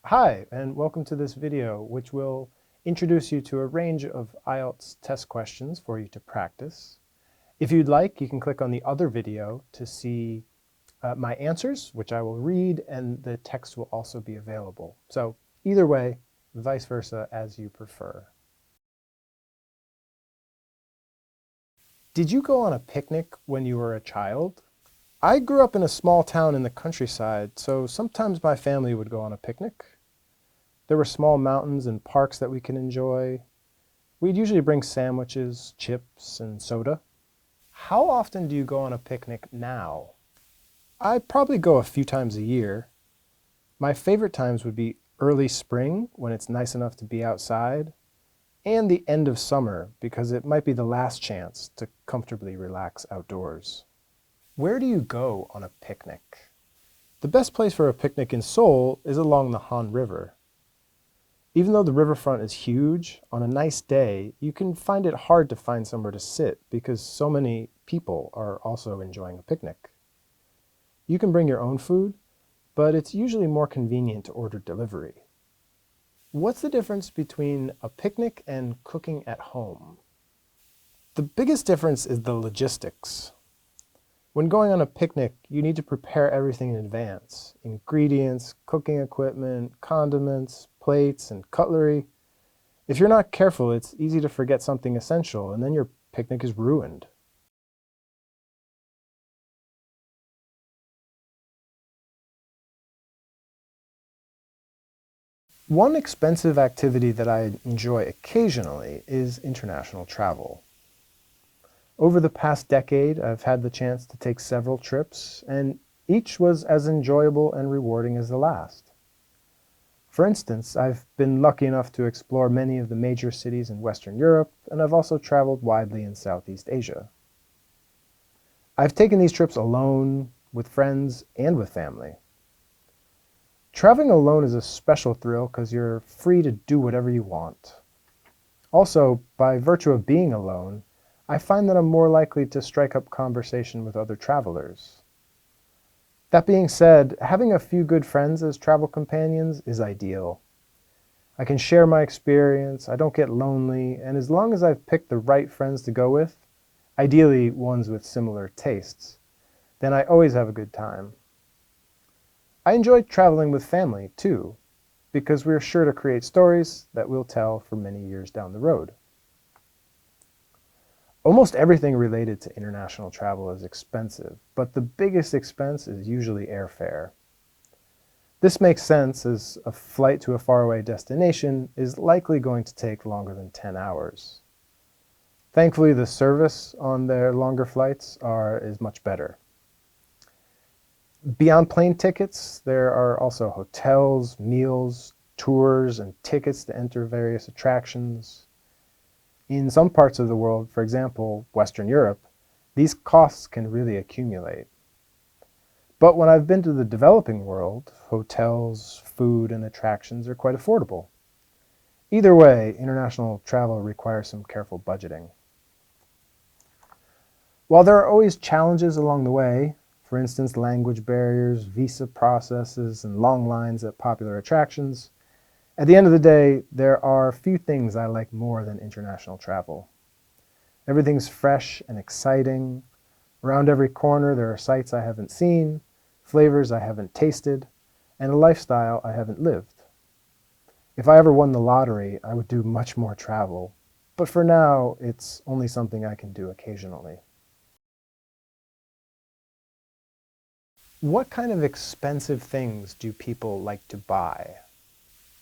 Hi, and welcome to this video, which will introduce you to a range of IELTS test questions for you to practice. If you'd like, you can click on the other video to see my answers, which I will read, and the text will also be available. So either way, vice versa, as you prefer. Did you go on a picnic when you were a child? I grew up in a small town in the countryside, so sometimes my family would go on a picnic. There were small mountains and parks that we could enjoy. We'd usually bring sandwiches, chips, and soda. How often do you go on a picnic now? I probably go a few times a year. My favorite times would be early spring, when it's nice enough to be outside, and the end of summer, because it might be the last chance to comfortably relax outdoors. Where do you go on a picnic? The best place for a picnic in Seoul is along the Han River. Even though the riverfront is huge, on a nice day, you can find it hard to find somewhere to sit because so many people are also enjoying a picnic. You can bring your own food, but it's usually more convenient to order delivery. What's the difference between a picnic and cooking at home? The biggest difference is the logistics. When going on a picnic, you need to prepare everything in advance: ingredients, cooking equipment, condiments, plates, and cutlery. If you're not careful, it's easy to forget something essential, and then your picnic is ruined. One expensive activity that I enjoy occasionally is international travel. Over the past decade, I've had the chance to take several trips, and each was as enjoyable and rewarding as the last. For instance, I've been lucky enough to explore many of the major cities in Western Europe, and I've also traveled widely in Southeast Asia. I've taken these trips alone, with friends, and with family. Traveling alone is a special thrill because you're free to do whatever you want. Also, by virtue of being alone, I find that I'm more likely to strike up conversation with other travelers. That being said, having a few good friends as travel companions is ideal. I can share my experience, I don't get lonely, and as long as I've picked the right friends to go with, ideally ones with similar tastes, then I always have a good time. I enjoy traveling with family, too, because we're sure to create stories that we'll tell for many years down the road. Almost everything related to international travel is expensive, but the biggest expense is usually airfare. This makes sense as a flight to a faraway destination is likely going to take longer than 10 hours. Thankfully, the service on their longer flights is much better. Beyond plane tickets, there are also hotels, meals, tours, and tickets to enter various attractions. In some parts of the world, for example, Western Europe, these costs can really accumulate. But when I've been to the developing world, hotels, food, and attractions are quite affordable. Either way, international travel requires some careful budgeting. While there are always challenges along the way, for instance, language barriers, visa processes, and long lines at popular attractions, at the end of the day, there are few things I like more than international travel. Everything's fresh and exciting. Around every corner there are sights I haven't seen, flavors I haven't tasted, and a lifestyle I haven't lived. If I ever won the lottery, I would do much more travel, but for now, it's only something I can do occasionally. What kind of expensive things do people like to buy?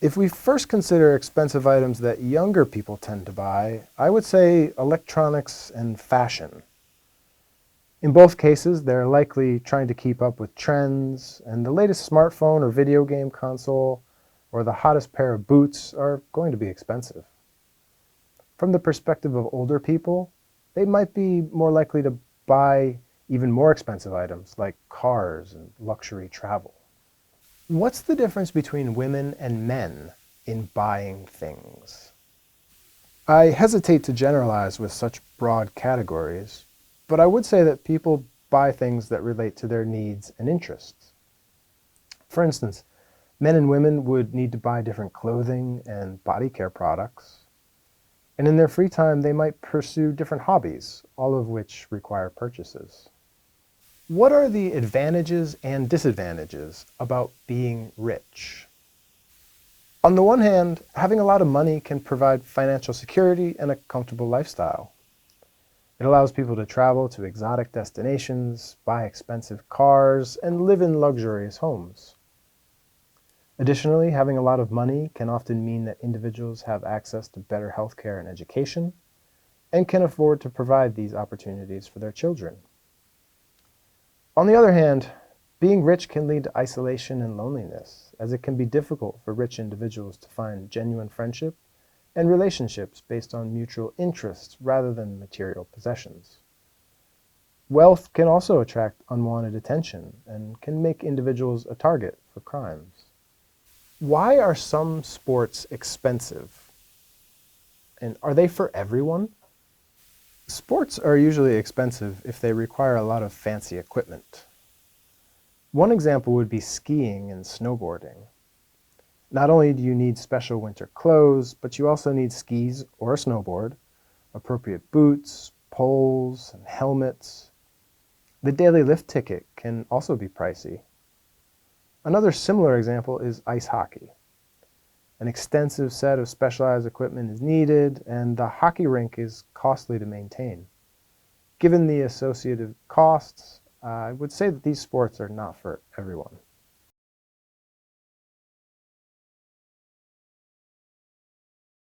If we first consider expensive items that younger people tend to buy, I would say electronics and fashion. In both cases, they're likely trying to keep up with trends, and the latest smartphone or video game console or the hottest pair of boots are going to be expensive. From the perspective of older people, they might be more likely to buy even more expensive items like cars and luxury travel. What's the difference between women and men in buying things? I hesitate to generalize with such broad categories, but I would say that people buy things that relate to their needs and interests. For instance, Men and women would need to buy different clothing and body care products. And in their free time, they might pursue different hobbies, all of which require purchases. What are the advantages and disadvantages about being rich? On the one hand, having a lot of money can provide financial security and a comfortable lifestyle. It allows people to travel to exotic destinations, buy expensive cars, and live in luxurious homes. Additionally, having a lot of money can often mean that individuals have access to better healthcare and education, and can afford to provide these opportunities for their children. On the other hand, being rich can lead to isolation and loneliness, as it can be difficult for rich individuals to find genuine friendship and relationships based on mutual interests rather than material possessions. Wealth can also attract unwanted attention and can make individuals a target for crimes. Why are some sports expensive? And are they for everyone? Sports are usually expensive if they require a lot of fancy equipment. One example would be skiing and snowboarding. Not only do you need special winter clothes, but you also need skis or a snowboard, appropriate boots, poles, and helmets. The daily lift ticket can also be pricey. Another similar example is ice hockey. An extensive set of specialized equipment is needed, and the hockey rink is costly to maintain. Given the associated costs, I would say that these sports are not for everyone.